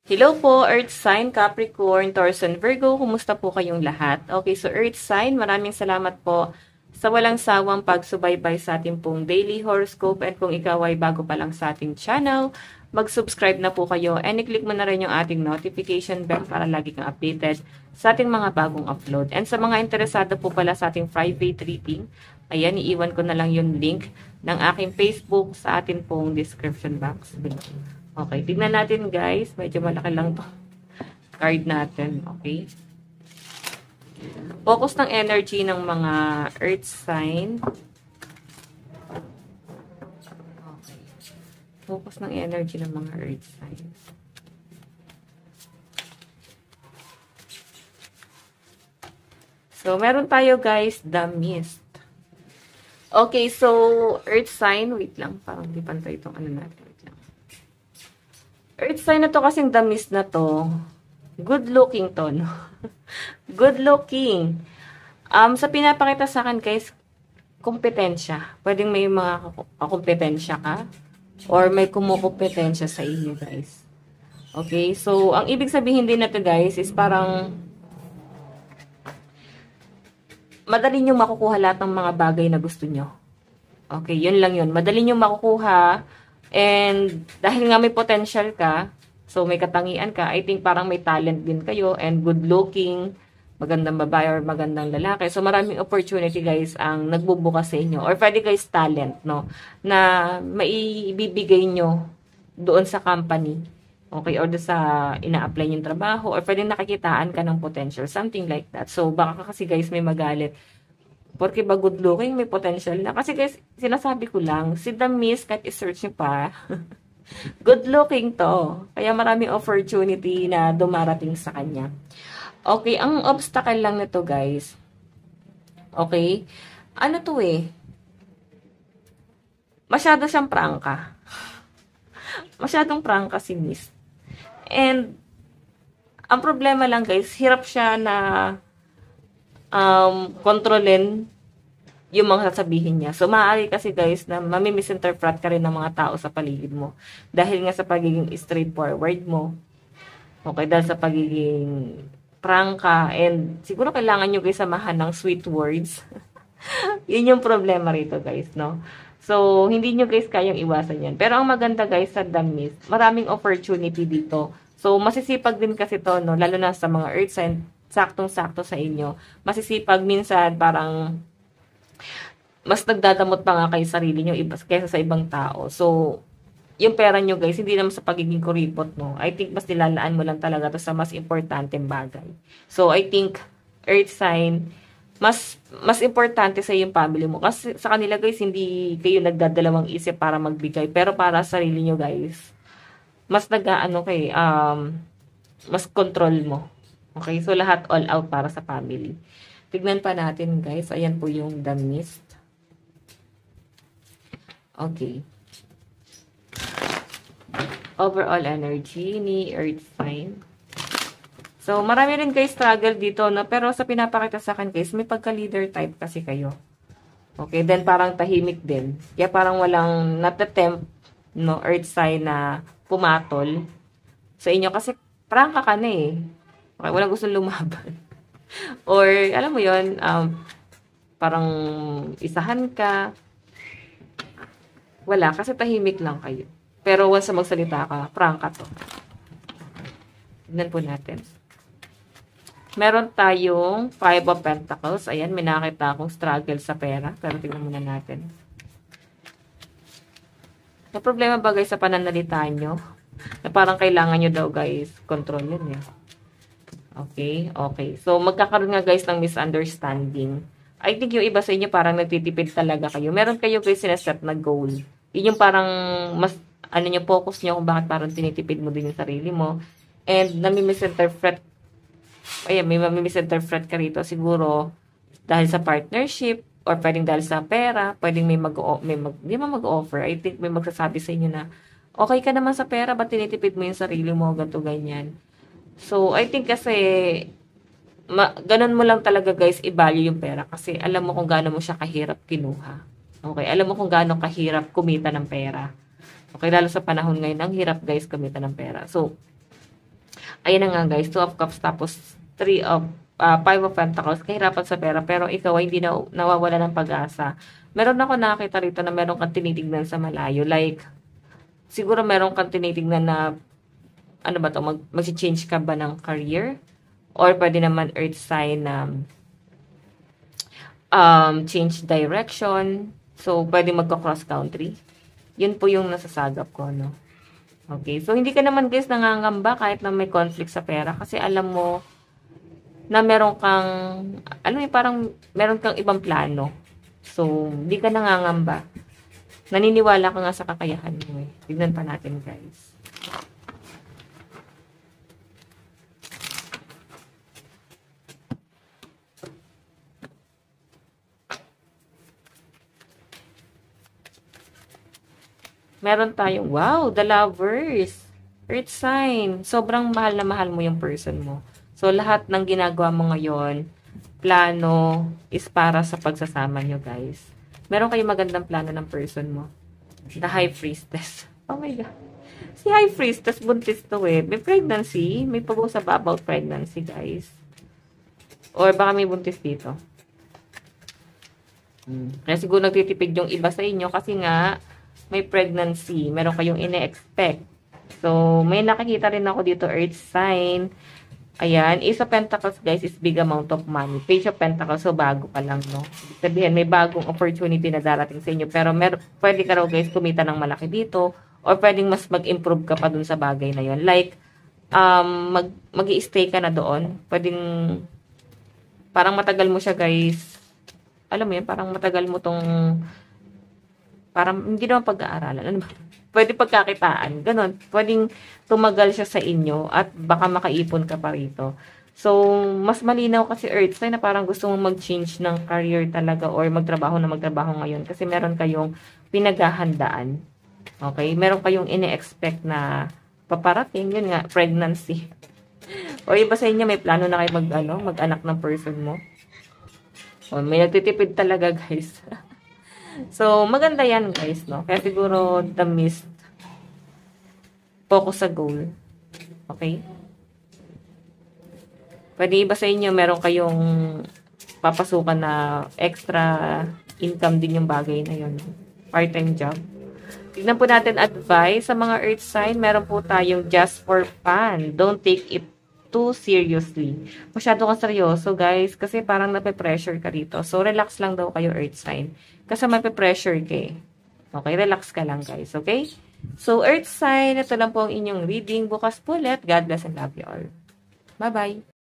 Hello po, Earth Sign, Capricorn, Taurus, and Virgo. Kumusta po kayong lahat? Okay, so Earth Sign, maraming salamat po sa walang sawang pagsubaybay sa ating pong daily horoscope. And kung ikaw ay bago pa lang sa ating channel, mag-subscribe na po kayo and i-click mo na rin yung ating notification bell para lagi kang updated sa ating mga bagong upload. And sa mga interesado po pala sa ating private reading, ayan, iiwan ko na lang yung link ng aking Facebook sa ating pong description box below. Okay, tignan natin guys. Medyo malaki lang to card natin. Okay. Focus ng energy ng mga earth sign. Okay. Focus ng energy ng mga earth signs. So, meron tayo guys, the mist. Okay, so, earth sign. Wait lang, parang di pantay itong ano natin. Earth sign na to kasing the mist na to, good looking to, no? Good looking. Sa pinapakita sa akin guys, kompetensya. Pwedeng may mga kompetensya ka or may kumukompetensya sa inyo guys. Okay, so ang ibig sabihin din na to guys is parang madali nyo makukuha lahat ng mga bagay na gusto nyo. Okay, yun lang yun. Madali nyo makukuha. And dahil nga may potential ka, so may katangian ka, I think parang may talent din kayo and good looking, magandang babae or magandang lalaki. So maraming opportunity guys ang nagbubukas sa inyo. Or pwede guys talent, no? Na maibibigay nyo doon sa company. Okay? Or doon sa ina-apply yung trabaho. Or pwede nakikitaan ka ng potential. Something like that. So baka kasi guys may magalit. Porque ba good looking, may potential na. Kasi guys, sinasabi ko lang, si The Mist, kahit i-search nyo pa, good looking to. Kaya maraming opportunity na dumarating sa kanya. Okay, ang obstacle lang nito guys. Okay, ano to eh? Masyado siyang prangka. Masyadong prangka si Mist. And, ang problema lang guys, hirap siya na kontrolin yung mga sasabihin niya. So, maaari kasi guys na mamimisinterpret ka rin ng mga tao sa paligid mo. Dahil nga sa pagiging straightforward mo. Okay, dahil sa pagiging prangka. And siguro kailangan nyo guys samahan ng sweet words. Yun yung problema rito guys, no? So, hindi nyo guys kayang iwasan yan. Pero ang maganda guys sa The Mist, maraming opportunity dito. So, masisipag din kasi to, no? Lalo na sa mga earth sign, saktong-sakto sa inyo. Masisipag minsan parang mas nagdadamot pa nga kayo sarili nyo kaysa sa ibang tao. So, yung pera nyo guys, hindi naman sa pagiging kuripot, no? I think mas nilalaan mo lang talaga to sa mas importanteng bagay. So, I think earth sign, mas importante sa yung family mo. Kasi sa kanila guys, hindi kayo nagdadalawang isip para magbigay. Pero para sa sarili nyo guys, mas mas control mo. Okay, so lahat all out para sa family. Tignan pa natin guys. Ayan po yung The Mist. Okay. Overall energy ni Earth Sign. So, marami rin guys struggle dito, no? Pero sa pinapakita sa akin guys, may pagka-leader type kasi kayo. Okay, then parang tahimik din. Kaya parang walang natatempt, no, Earth Sign na pumatol sa inyo. Kasi prangka ka na eh. Okay, walang gusto lumaban. Or, alam mo yun, parang isahan ka. Wala, kasi tahimik lang kayo. Pero once na magsalita ka, prangka to. Tignan po natin. Meron tayong 5 of Pentacles. Ayan, may nakita akong struggle sa pera. Pero tignan muna natin. May problema ba guys sa pananalita nyo? Na parang kailangan nyo daw guys, control yun eh. Okay, okay. So, magkakaroon nga guys ng misunderstanding. I think yung iba sa inyo parang nagtitipid talaga kayo. Meron kayo guys sineset na goal. Yun yung parang mas, focus nyo kung bakit parang tinitipid mo din yung sarili mo. And, nami-misinterpret, ayan, may misinterpret ka rito siguro dahil sa partnership or pwedeng dahil sa pera, pwedeng hindi man mag-offer. I think may magsasabi sa inyo na, okay ka naman sa pera, ba't tinitipid mo yung sarili mo, ganito, ganyan. So, I think kasi, ganun mo lang talaga guys, i-value yung pera. Kasi alam mo kung gaano mo siya kahirap kinuha. Okay, alam mo kung gaano kahirap kumita ng pera. Okay, lalo sa panahon ngayon, ang hirap guys kumita ng pera. So, Ayan na nga guys, 2 of Cups tapos 5 of Pentacles. Kahirapan sa pera pero ikaw ay hindi na nawawala ng pag-asa. Meron ako nakakita rito na meron kang tinitignan sa malayo. Like, siguro meron kang tinitignan na ano ba to, mag-change ka ba ng career? Or pwede naman earth sign na change direction. So, pwede magka-cross country. Yun po yung nasasagap ko, no? Okay, so hindi ka naman guys nangangamba kahit na may conflict sa pera kasi alam mo na meron kang, alam mo parang meron kang ibang plano. So, hindi ka nangangamba. Naniniwala ka nga sa kakayahan mo eh. Tignan pa natin guys. Meron tayong, wow, the lovers. Earth sign. Sobrang mahal na mahal mo yung person mo. So, lahat ng ginagawa mo ngayon, plano is para sa pagsasama nyo, guys. Meron kayong magandang plano ng person mo. The High Priestess. Oh my God. Si High Priestess, buntis to eh. May pregnancy. May pag-usap about pregnancy, guys. Or baka may buntis dito. Kaya siguro nagtitipid yung iba sa inyo kasi nga, may pregnancy. Meron kayong ine-expect. So, may nakikita rin ako dito, Earth sign. Ayan. Ace of Pentacles, guys, is big amount of money. Page of Pentacles, so bago pa lang, no? Sabihin, may bagong opportunity na darating sa inyo. Pero pwede ka raw, guys, kumita ng malaki dito. Or pwedeng mas mag-improve ka pa dun sa bagay na yon. Like, mag-i-stay ka na doon. Pwedeng, parang matagal mo siya, guys. Alam mo yan, parang matagal mo tong parang hindi naman pag-aaralan. Ano ba? Pwede pagkakitaan. Ganon. Pwedeng tumagal siya sa inyo at baka makaipon ka pa rito. So, mas malinaw kasi Earth sign na parang gusto mong mag-change ng career talaga or magtrabaho ngayon kasi meron kayong pinaghahandaan. Okay? Meron kayong ine-expect na paparating. Yun nga, pregnancy. O iba sa inyo, may plano na kayo mag-anak ng person mo. O, may nagtitipid talaga, guys. So, maganda yan, guys, no? Kaya siguro, the mist, focus sa goal. Okay? Pwede iba sa inyo, meron kayong papasukan na extra income din yung bagay na yun. Part-time job. Tignan po natin advice sa mga earth sign. Meron po tayong just for fun. Don't take it too seriously. Masyado kang seryoso, guys, kasi parang nape-pressure ka rito. So, relax lang daw kayo, earth sign. Kasi mape-pressure ka eh. Okay, relax ka lang, guys. Okay? So, earth sign, ito lang po ang inyong reading. Bukas po ulit. God bless and love you all. Bye-bye.